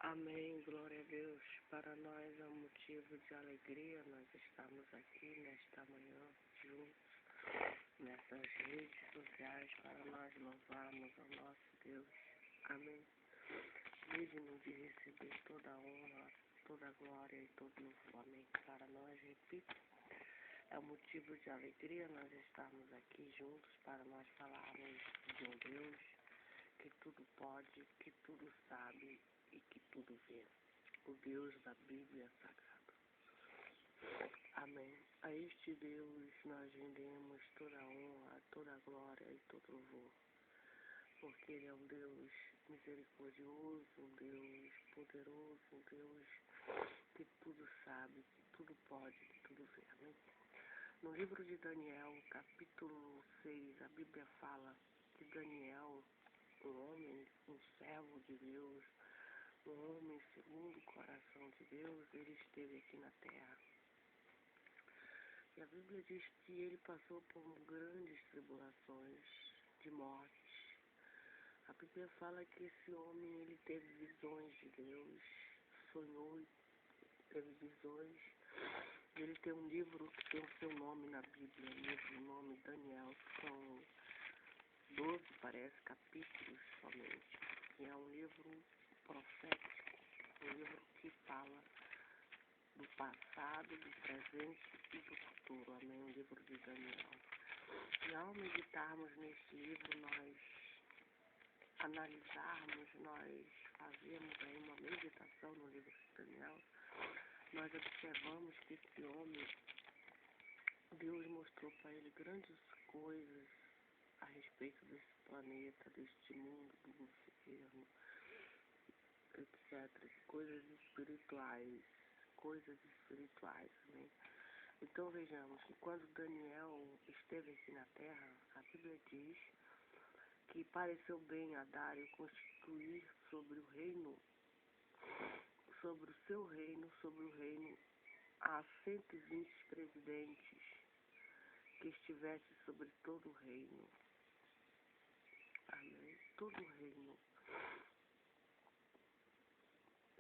Amém, glória a Deus. Para nós é um motivo de alegria nós estamos aqui nesta manhã juntos, nessas redes sociais, para nós louvarmos ao nosso Deus. Amém. Digno de receber toda a honra, toda a glória e todo louvor. Amém. Para nós, repito, é um motivo de alegria nós estarmos aqui juntos para nós falarmos de um Deus que tudo pode, que tudo sabe e que tudo vê. O Deus da Bíblia Sagrada. Amém. A este Deus nós rendemos toda a honra, toda a glória e todo louvor. Porque Ele é um Deus misericordioso, um Deus poderoso, um Deus que tudo sabe, que tudo pode, que tudo vê. Amém. No livro de Daniel, capítulo 6, a Bíblia fala que Daniel, um homem, um servo de Deus, um homem segundo o coração de Deus, ele esteve aqui na terra. E a Bíblia diz que ele passou por grandes tribulações de morte. A Bíblia fala que esse homem, ele teve visões de Deus, sonhou, teve visões. Ele tem um livro que tem o seu nome na Bíblia, o nome Daniel, que são 12, parece, capítulos somente. E é um livro profético, um livro que fala do passado, do presente e do futuro. Amém? O livro de Daniel. E ao meditarmos nesse livro, nós analisarmos, nós fazemos aí uma meditação no livro de Daniel, nós observamos que esse homem, Deus mostrou para ele grandes coisas a respeito desse planeta, deste mundo, do governo, etc. Coisas espirituais, né? Então vejamos que quando Daniel esteve aqui na terra, a Bíblia diz que pareceu bem a Dário constituir sobre o reino, sobre o seu reino, sobre o reino, a 120 presidentes que estivesse sobre todo o reino. Amém. Todo o reino.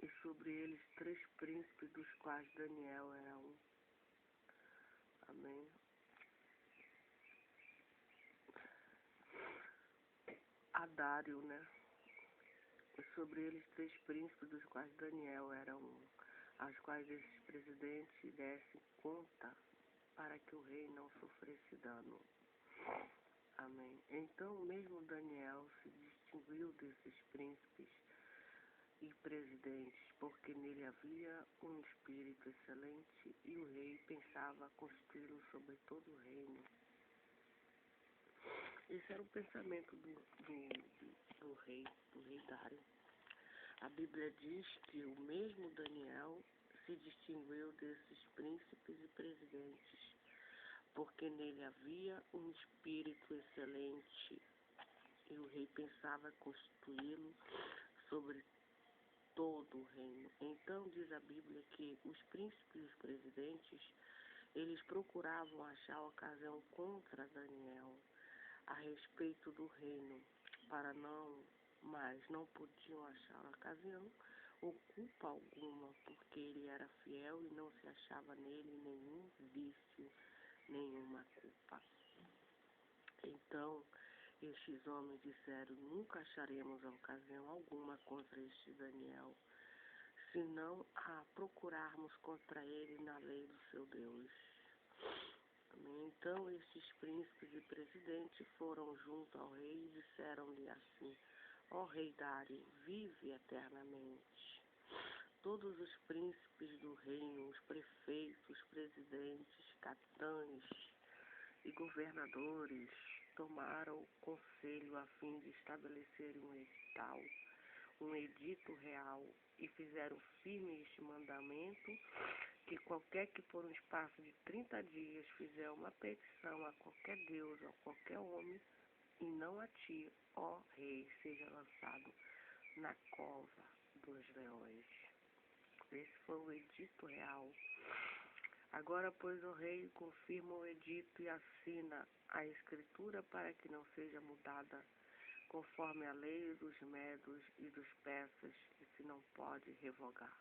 E sobre eles 3 príncipes, dos quais Daniel era um. Amém. A Dário, né? E sobre eles 3 príncipes, dos quais Daniel era um, aos quais esses presidentes dessem conta para que o rei não sofresse dano. Amém. Então, mesmo Daniel se distinguiu desses príncipes e presidentes, porque nele havia um espírito excelente e o rei pensava constituí-lo sobre todo o reino. Esse era o pensamento do rei Dário. A Bíblia diz que o mesmo Daniel se distinguiu desses príncipes e presidentes, porque nele havia um espírito excelente e o rei pensava constituí-lo sobre todo o reino. Então diz a Bíblia que os príncipes e os presidentes, eles procuravam achar ocasião contra Daniel a respeito do reino, mas não podiam achar ocasião ou culpa alguma, porque ele era fiel e não se achava nele nenhum vício, nenhuma culpa. Então, estes homens disseram: nunca acharemos ocasião alguma contra este Daniel, senão a procurarmos contra ele na lei do seu Deus. Amém. Então, estes príncipes e presidentes foram junto ao rei e disseram-lhe assim: ó rei Dário, vive eternamente. Todos os príncipes do reino, os prefeitos, presidentes, capitães e governadores tomaram conselho a fim de estabelecer um edito real, e fizeram firme este mandamento, que qualquer que por um espaço de 30 dias fizer uma petição a qualquer deus ou a qualquer homem, e não a ti, ó rei, seja lançado na cova dos leões. Esse foi o edito real. Agora, pois, o rei confirma o edito e assina a escritura para que não seja mudada conforme a lei dos medos e dos persas, e se não não pode revogar.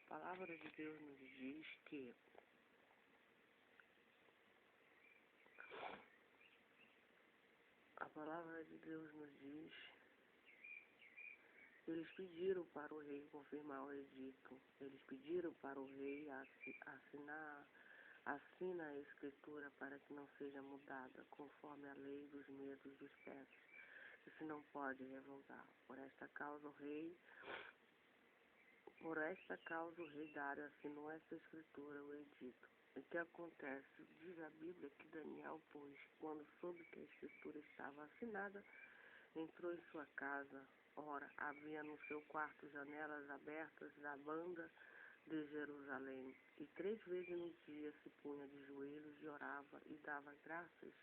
A palavra de Deus nos diz que eles pediram para o rei confirmar o edito. Eles pediram para o rei assina a escritura para que não seja mudada, conforme a lei dos medos dos persas, que se não pode revogar. Por esta causa o rei Dário assinou essa escritura, o edito. O que acontece? Diz a Bíblia que Daniel, pois, quando soube que a escritura estava assinada, entrou em sua casa. Ora, havia no seu quarto janelas abertas da banda de Jerusalém, e 3 vezes no dia se punha de joelhos e orava e dava graças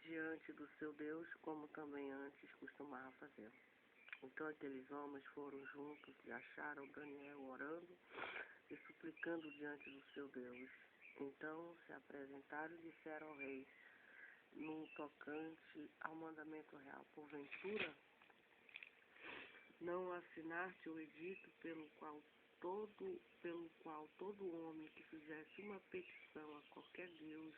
diante do seu Deus, como também antes costumava fazer. Então aqueles homens foram juntos e acharam Daniel orando e suplicando diante do seu Deus. Então se apresentaram e disseram ao rei, num tocante ao mandamento real: porventura não assinaste o edito pelo qual todo homem que fizesse uma petição a qualquer Deus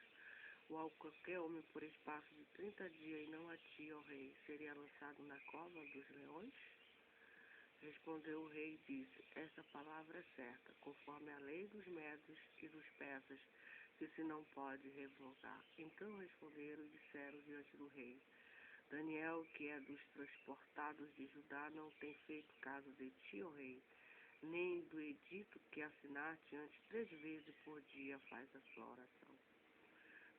ou a qualquer homem por espaço de 30 dias e não a ti, ó rei, seria lançado na cova dos leões? Respondeu o rei e disse, essa palavra é certa, conforme a lei dos medos e dos persas, que se não pode revogar. Então responderam e disseram diante do rei, Daniel, que é dos transportados de Judá, não tem feito caso de ti, ó rei, nem do edito que assinaste antes 3 vezes por dia faz a sua oração.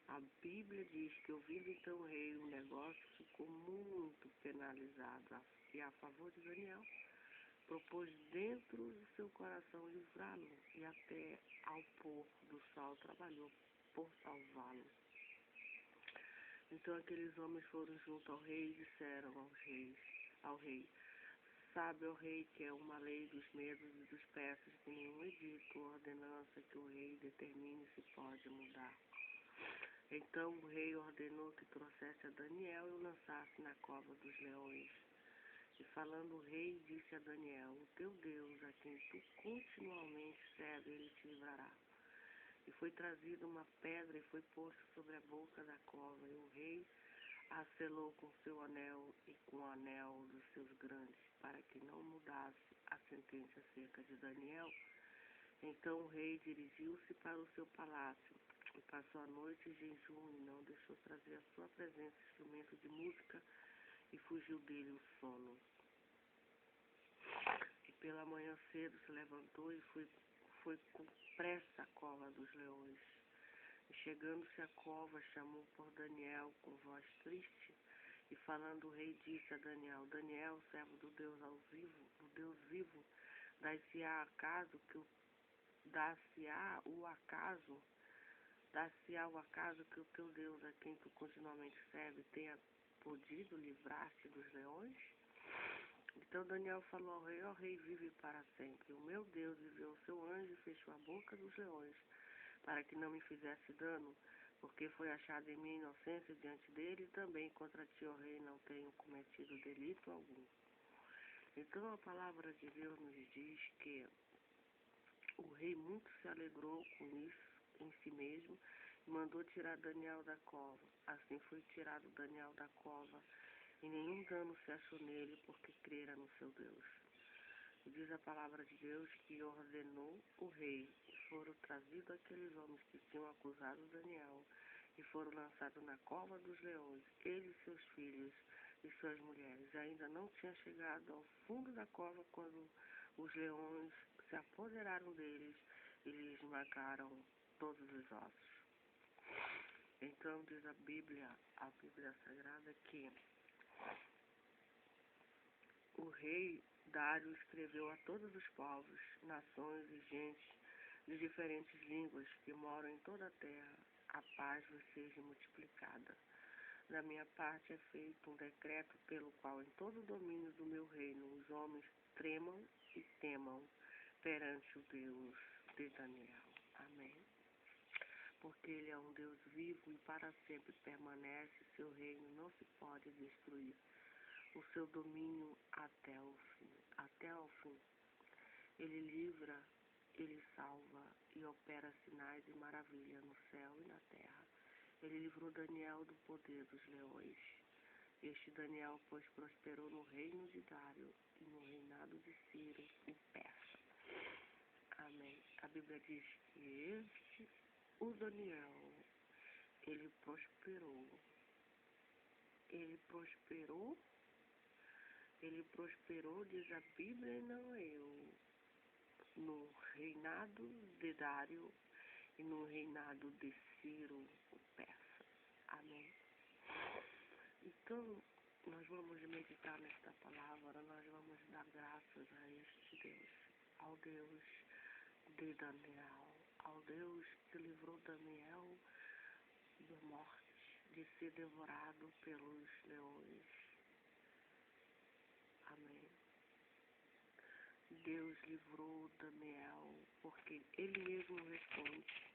A Bíblia diz que, ouvindo então o rei, o negócio ficou muito penalizado, e a favor de Daniel, propôs dentro do seu coração livrá-lo, e até ao pôr do sol trabalhou por salvá-lo. Então aqueles homens foram junto ao rei e disseram ao rei, sabe, ó rei, que é uma lei dos medos e dos persas, que nenhum edito ou ordenança que o rei determine se pode mudar. Então o rei ordenou que trouxesse a Daniel e o lançasse na cova dos leões. E falando o rei, disse a Daniel, o teu Deus, a quem tu continuamente serves, ele te livrará. E foi trazida uma pedra e foi posta sobre a boca da cova, e o rei a selou com seu anel e com o anel dos seus grandes, para que não mudasse a sentença acerca de Daniel. Então o rei dirigiu-se para o seu palácio, e passou a noite em jejum, e não deixou trazer à sua presença instrumento de música, e fugiu dele o sono. E pela manhã cedo se levantou e foi com pressa à cova dos leões. E chegando-se à cova, chamou por Daniel com voz triste, e falando o rei disse a Daniel, Daniel, servo do Deus vivo, dar-se-á o acaso que o teu Deus, a quem tu continuamente serves, tenha podido livrar-te dos leões? Então Daniel falou ao rei, ó rei, vive para sempre. O meu Deus enviou o seu anjo e fechou a boca dos leões, para que não me fizesse dano, porque foi achada em minha inocência diante dele, e também contra ti, ó rei, não tenho cometido delito algum. Então a palavra de Deus nos diz que o rei muito se alegrou com isso em si mesmo, e mandou tirar Daniel da cova. Assim foi tirado Daniel da cova, e nenhum dano se achou nele, porque crera no seu Deus. E diz a palavra de Deus que ordenou o rei, e foram trazidos aqueles homens que tinham acusado Daniel, e foram lançados na cova dos leões, ele e seus filhos e suas mulheres. Ainda não tinha chegado ao fundo da cova quando os leões se apoderaram deles e lhes esmagaram todos os ossos. Então diz a Bíblia Sagrada, que o rei Dário escreveu a todos os povos, nações e gentes de diferentes línguas que moram em toda a terra, a paz vos seja multiplicada. Da minha parte é feito um decreto pelo qual em todo o domínio do meu reino os homens tremam e temam perante o Deus de Daniel. Amém. Porque ele é um Deus vivo e para sempre permanece, seu reino não se pode destruir, o seu domínio até o fim. Até o fim. Ele livra, ele salva e opera sinais e maravilha no céu e na terra. Ele livrou Daniel do poder dos leões. Este Daniel, pois, prosperou no reino de Dário e no reinado de Ciro, o persa. Amém. A Bíblia diz que o Daniel, ele prosperou. Ele prosperou, diz a Bíblia e não eu, no reinado de Dário e no reinado de Ciro, o persa. Amém. Então, nós vamos meditar nesta palavra, nós vamos dar graças a este Deus, ao Deus de Daniel, ao Deus que livrou Daniel da morte, de ser devorado pelos leões. Amém. Deus livrou Daniel porque Ele mesmo responde.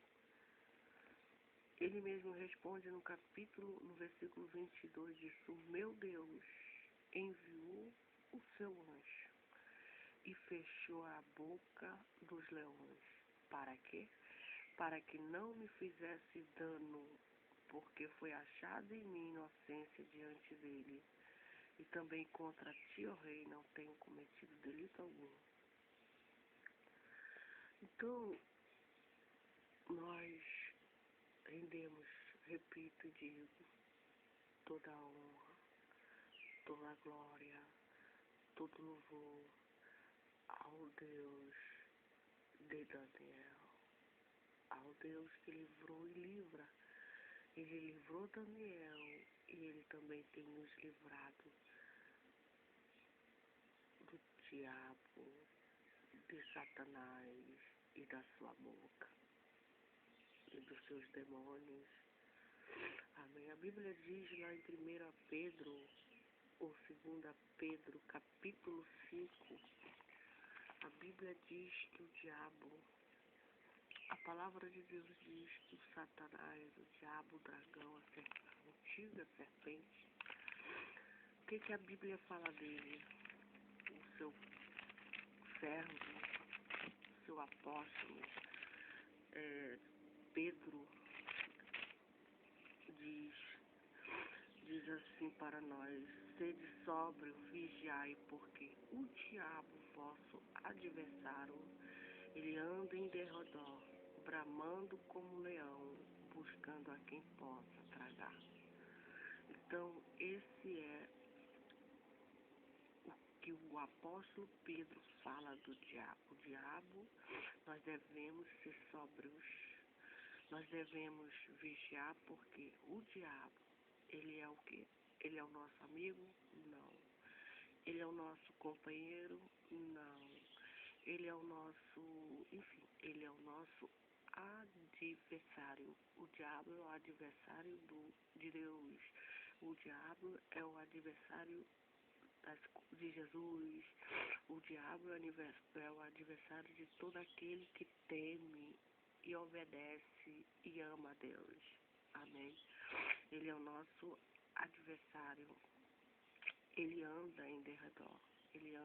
Ele mesmo responde no versículo 22, diz: o meu Deus enviou o seu anjo e fechou a boca dos leões. Para quê? Para que não me fizesse dano, porque foi achada em mim inocência diante dele. E também contra ti, ó rei, não tenho cometido delito algum. Então, nós rendemos, repito e digo, toda a honra, toda a glória, todo louvor ao Deus de Daniel, ao Deus que livrou e livra. Ele livrou Daniel e Ele também tem nos livrado do diabo, de Satanás e da sua boca e dos seus demônios. Amém. A Bíblia diz lá em 1 Pedro ou 2 Pedro, capítulo 5, a Bíblia diz que o diabo, a palavra de Deus diz que o Satanás, o diabo, o dragão, a antiga serpente, o que a Bíblia fala dele? O seu servo, o seu apóstolo, Pedro, diz assim para nós: sede sóbrio, vigiai, porque o diabo, vosso adversário, ele anda em derredor, bramando como leão, buscando a quem possa tragar. Então, esse é o que o apóstolo Pedro fala do diabo. O diabo, nós devemos ser sóbrios, nós devemos vigiar, porque o diabo, ele é o quê? Ele é o nosso amigo? Não. Ele é o nosso companheiro? Não. Ele é o nosso, enfim, ele é o nosso adversário. O diabo é o adversário de Deus. O diabo é o adversário de Jesus. O diabo é o adversário de todo aquele que teme e obedece e ama a Deus. Amém. Ele é o nosso adversário. Ele anda em derredor. Ele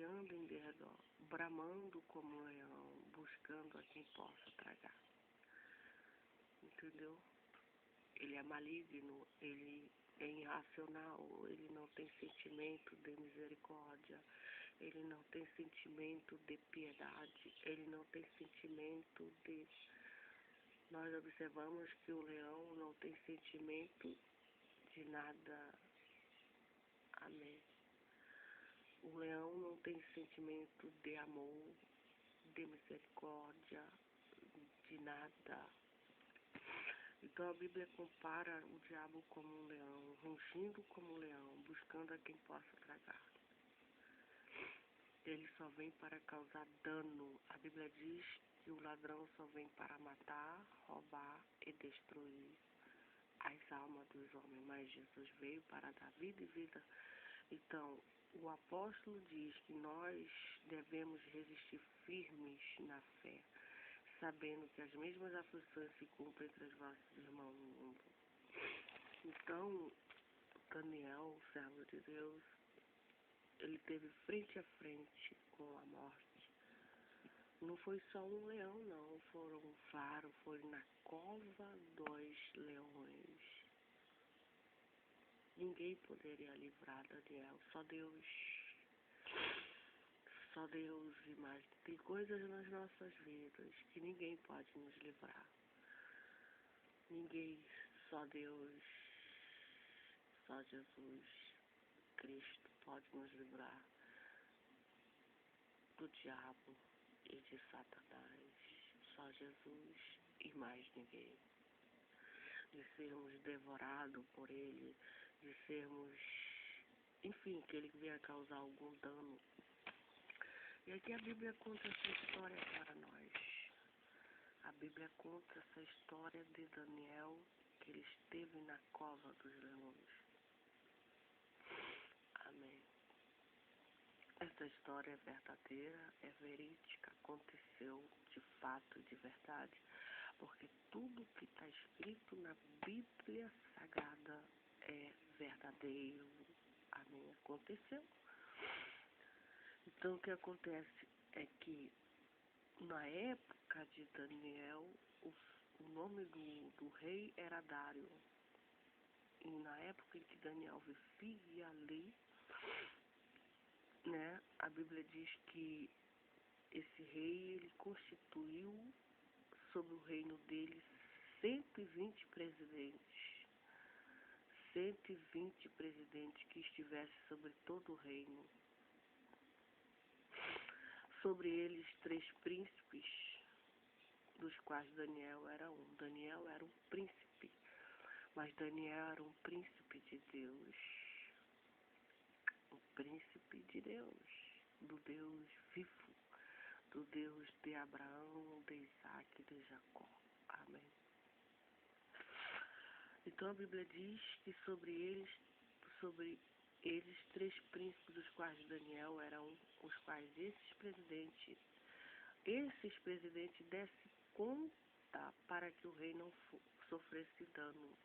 anda em derredor, bramando como um leão, buscando a quem possa tragar. Entendeu? Ele é maligno, ele é irracional, ele não tem sentimento de misericórdia, ele não tem sentimento de piedade, ele não tem sentimento de... Nós observamos que o leão não tem sentimento de nada. Amém. O leão não tem sentimento de amor, de misericórdia, de nada. Então a Bíblia compara o diabo como um leão, rugindo como um leão, buscando a quem possa tragar. Ele só vem para causar dano. A Bíblia diz que o ladrão só vem para matar, roubar e destruir as almas dos homens, mas Jesus veio para dar vida e vida. Então, o apóstolo diz que nós devemos resistir firmes na fé, sabendo que as mesmas aflições se cumprem entre os vossos irmãos no mundo. Então, Daniel, servo de Deus, ele teve frente a frente com a morte. Não foi só um leão, não. Foram vários. Foi na cova dos leões. Ninguém poderia livrar Daniel. Só Deus. Só Deus e mais. Tem coisas nas nossas vidas que ninguém pode nos livrar. Ninguém. Só Deus. Só Jesus Cristo pode nos livrar do diabo e de Satanás. Só Jesus e mais ninguém. De sermos devorados por ele, de sermos, enfim, que ele venha causar algum dano. E aqui a Bíblia conta essa história para nós. A Bíblia conta essa história de Daniel, que ele esteve na cova dos leões. Amém. Essa história é verdadeira, é verídica, aconteceu de fato, de verdade, porque tudo que está escrito na Bíblia Sagrada é verdadeiro. Amém. Aconteceu. Então o que acontece é que na época de Daniel, o nome do rei era Dário. E na época em que Daniel vivia ali, né, a Bíblia diz que esse rei, ele constituiu sobre o reino dele 120 presidentes. 120 presidentes que estivessem sobre todo o reino. Sobre eles 3 príncipes, dos quais Daniel era um. Daniel era um príncipe, mas Daniel era um príncipe de Deus. Um príncipe de Deus, do Deus vivo, do Deus de Abraão, de Isaac e de Jacó. Amém. Então a Bíblia diz que sobre eles 3 príncipes, dos quais Daniel era um, os quais esses presidentes dessem conta para que o rei não sofresse dano.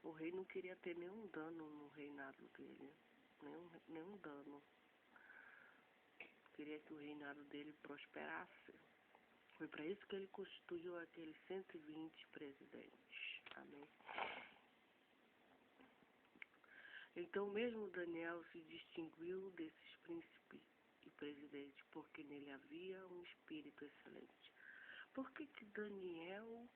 O rei não queria ter nenhum dano no reinado dele, nenhum dano. Queria que o reinado dele prosperasse. Foi para isso que ele constituiu aqueles 120 presidentes. Amém. Então mesmo Daniel se distinguiu desses príncipes e presidentes, porque nele havia um espírito excelente. Por que que Daniel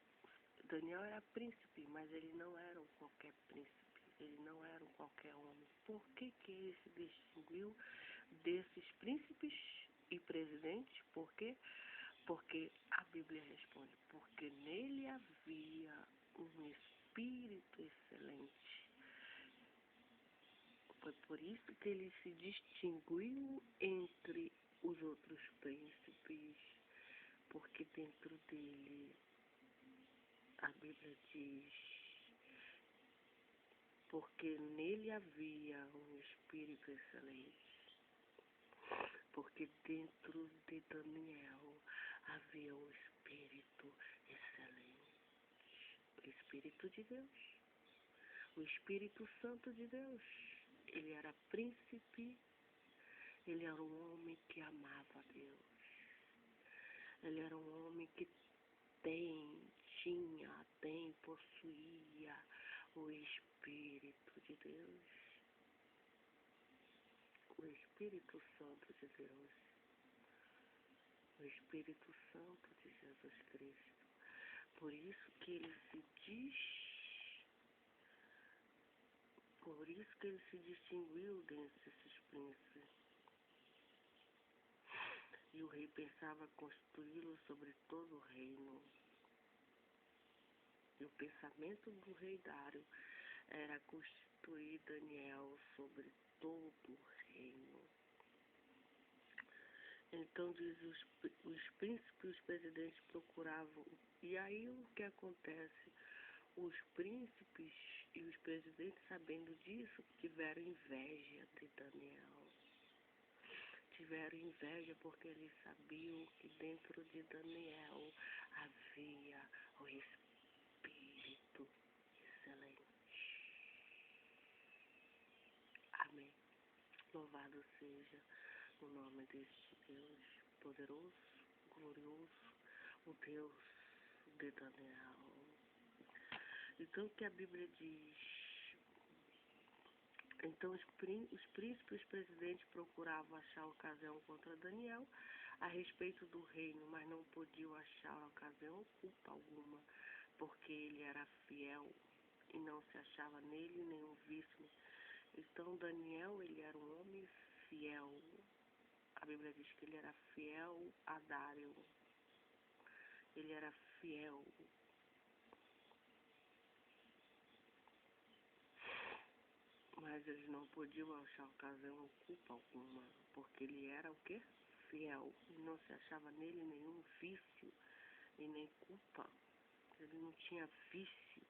era príncipe, mas ele não era qualquer príncipe, ele não era qualquer homem? Por que que ele se distinguiu desses príncipes e presidentes? Por quê? Porque a Bíblia responde, porque nele havia um espírito excelente. Foi por isso que ele se distinguiu entre os outros príncipes, porque dentro dele, a Bíblia diz, porque nele havia um espírito excelente. Porque dentro de Daniel havia um espírito excelente. O Espírito de Deus. O Espírito Santo de Deus. Ele era príncipe. Ele era um homem que amava a Deus. Ele era um homem que possuía o Espírito de Deus. O Espírito Santo de Deus. O Espírito Santo de Jesus Cristo. Por isso que ele se distinguiu dentre esses príncipes. E o rei pensava constituí-lo sobre todo o reino. E o pensamento do rei Dário era constituir Daniel sobre todo o reino. Então diz, os príncipes e os presidentes procuravam. E aí o que acontece? Os príncipes e os presidentes, sabendo disso, tiveram inveja de Daniel. Tiveram inveja porque eles sabiam que dentro de Daniel havia o Espírito excelente. Louvado seja o nome deste Deus poderoso, glorioso, o Deus de Daniel. Então, o que a Bíblia diz? Então, os príncipes e os presidentes procuravam achar ocasião contra Daniel a respeito do reino, mas não podiam achar ocasião ou culpa alguma, porque ele era fiel e não se achava nele nenhum vício. Então, Daniel, ele era um homem fiel. A Bíblia diz que ele era fiel a Dário. Ele era fiel. Mas eles não podiam achar ocasião ou culpa alguma, porque ele era o quê? Fiel. E não se achava nele nenhum vício e nem culpa. Ele não tinha vício,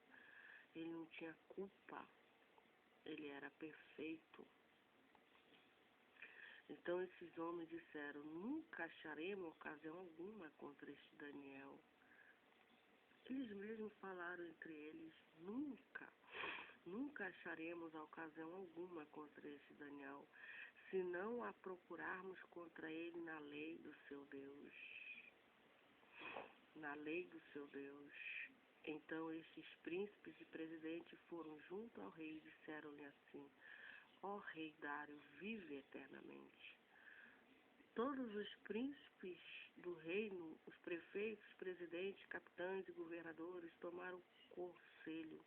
ele não tinha culpa. Ele era perfeito. Então esses homens disseram, nunca acharemos ocasião alguma contra este Daniel. Eles mesmos falaram entre eles, nunca acharemos ocasião alguma contra este Daniel, se não a procurarmos contra ele na lei do seu Deus. Na lei do seu Deus. Então esses príncipes e presidentes foram junto ao rei e disseram-lhe assim, ó rei Dário, vive eternamente. Todos os príncipes do reino, os prefeitos, presidentes, capitães e governadores tomaram conselho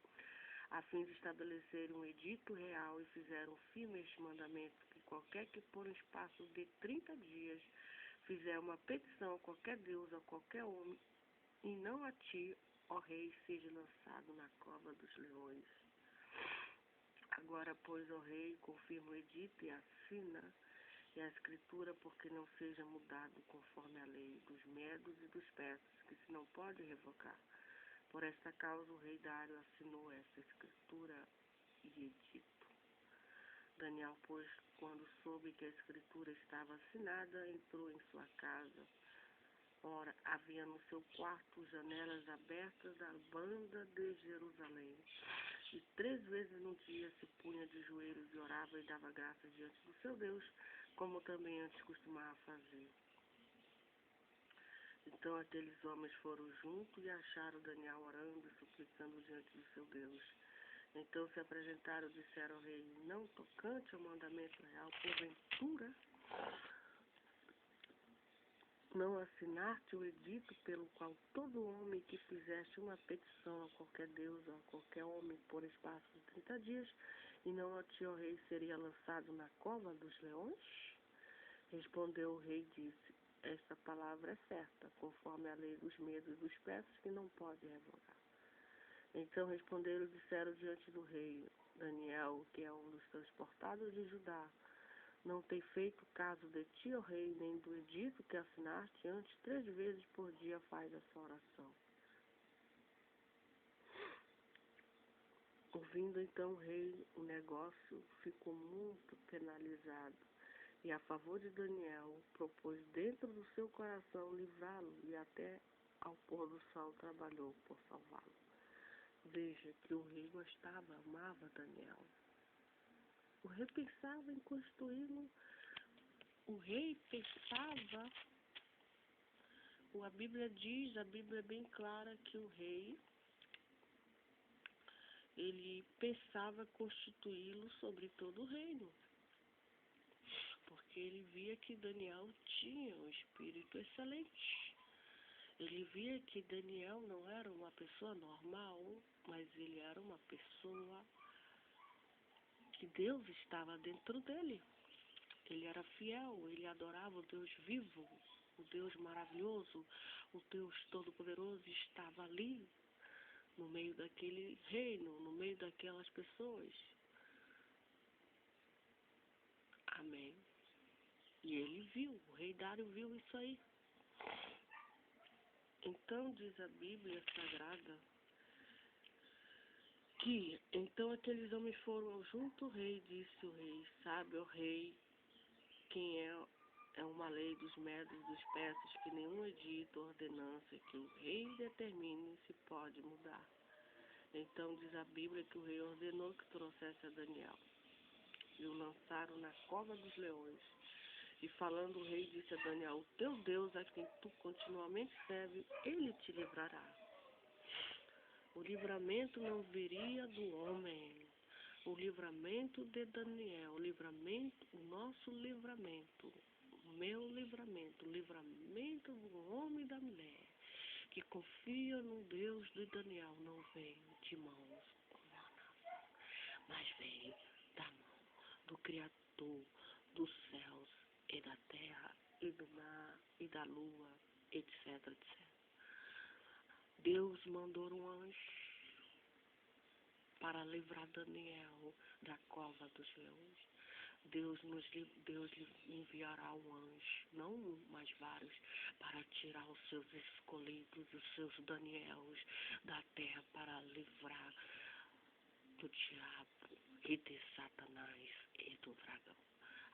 a fim de estabelecer um edito real e fizeram firme este mandamento, que qualquer que por um espaço de 30 dias fizer uma petição a qualquer deus, a qualquer homem, e não a ti, ó rei, seja lançado na cova dos leões. Agora, pois, ó rei, confirma o edito e assina e a escritura, porque não seja mudado conforme a lei dos medos e dos persas, que se não pode revogar. Por esta causa o rei Dário assinou essa escritura e edito. Daniel, pois, quando soube que a escritura estava assinada, entrou em sua casa. Ora, havia no seu quarto janelas abertas da banda de Jerusalém. E 3 vezes no dia se punha de joelhos e orava e dava graças diante do seu Deus, como também antes costumava fazer. Então aqueles homens foram juntos e acharam Daniel orando e suplicando diante do seu Deus. Então se apresentaram e disseram ao rei, não tocante ao mandamento real, porventura, não assinaste o edito pelo qual todo homem que fizesse uma petição a qualquer deus ou a qualquer homem por espaço de 30 dias, e não a ti, ó rei, seria lançado na cova dos leões? Respondeu o rei e disse, esta palavra é certa, conforme a lei dos medos e dos persas, que não pode revogar. Então responderam e disseram diante do rei, Daniel, que é um dos transportados de Judá, não tem feito caso de ti, ó rei, nem do edito que assinaste, antes 3 vezes por dia faz essa oração. Ouvindo então o rei, o negócio ficou muito penalizado. E a favor de Daniel, propôs dentro do seu coração livrá-lo e até ao pôr do sol trabalhou por salvá-lo. Veja que o rei gostava, amava Daniel. O rei pensava em construí-lo. O rei pensava, a Bíblia diz, a Bíblia é bem clara que o rei, ele pensava constituí-lo sobre todo o reino. Porque ele via que Daniel tinha um espírito excelente. Ele via que Daniel não era uma pessoa normal, mas ele era uma pessoa que Deus estava dentro dele. Ele era fiel, ele adorava o Deus vivo, o Deus maravilhoso, o Deus todo-poderoso estava ali, no meio daquele reino, no meio daquelas pessoas. Amém. E ele viu, o rei Dário viu isso aí. Então diz a Bíblia Sagrada que então aqueles homens foram junto ao rei, disse o rei, sabe, ó rei, quem é uma lei dos medos e dos persas, que nenhum edito ou ordenança que o rei determine se pode mudar. Então diz a Bíblia que o rei ordenou que trouxesse a Daniel. e o lançaram na cova dos leões. E falando o rei disse a Daniel, o teu Deus a quem tu continuamente serves, ele te livrará. O livramento não viria do homem. O livramento de Daniel, o nosso livramento, o meu livramento, o livramento do homem e da mulher, que confia no Deus de Daniel, não vem de mãos humanas, mas vem da mão do Criador dos céus e da terra e do mar e da lua, etc, etc. Deus mandou um anjo para livrar Daniel da cova dos leões. Deus lhe enviará um anjo, não um, mas vários, para tirar os seus escolhidos, os seus Daniels da terra, para livrar do diabo e de Satanás e do dragão.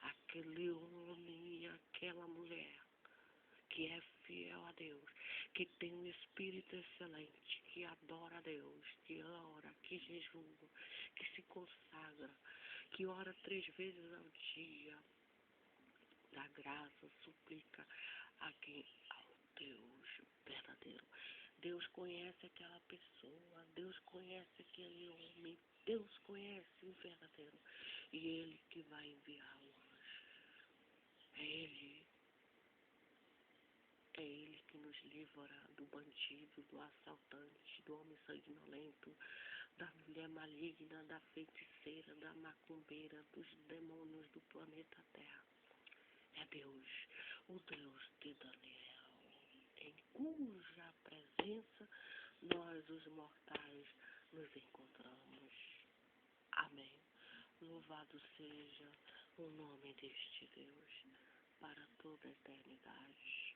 Aquele homem e aquela mulher que é fiel a Deus, que tem um espírito excelente, que adora a Deus, que ora, que jejua, que se consagra, que ora 3 vezes ao dia, dá graça, suplica a quem? Ao Deus verdadeiro. Deus conhece aquela pessoa, Deus conhece aquele homem, Deus conhece o verdadeiro. E Ele que vai enviar o anjo. É Ele que nos livra do bandido, do assaltante, do homem sanguinolento, da mulher maligna, da feiticeira, da macumbeira, dos demônios do planeta Terra. É Deus, o Deus de Daniel, em cuja presença nós, os mortais, nos encontramos. Amém. Louvado seja o nome deste Deus para toda a eternidade.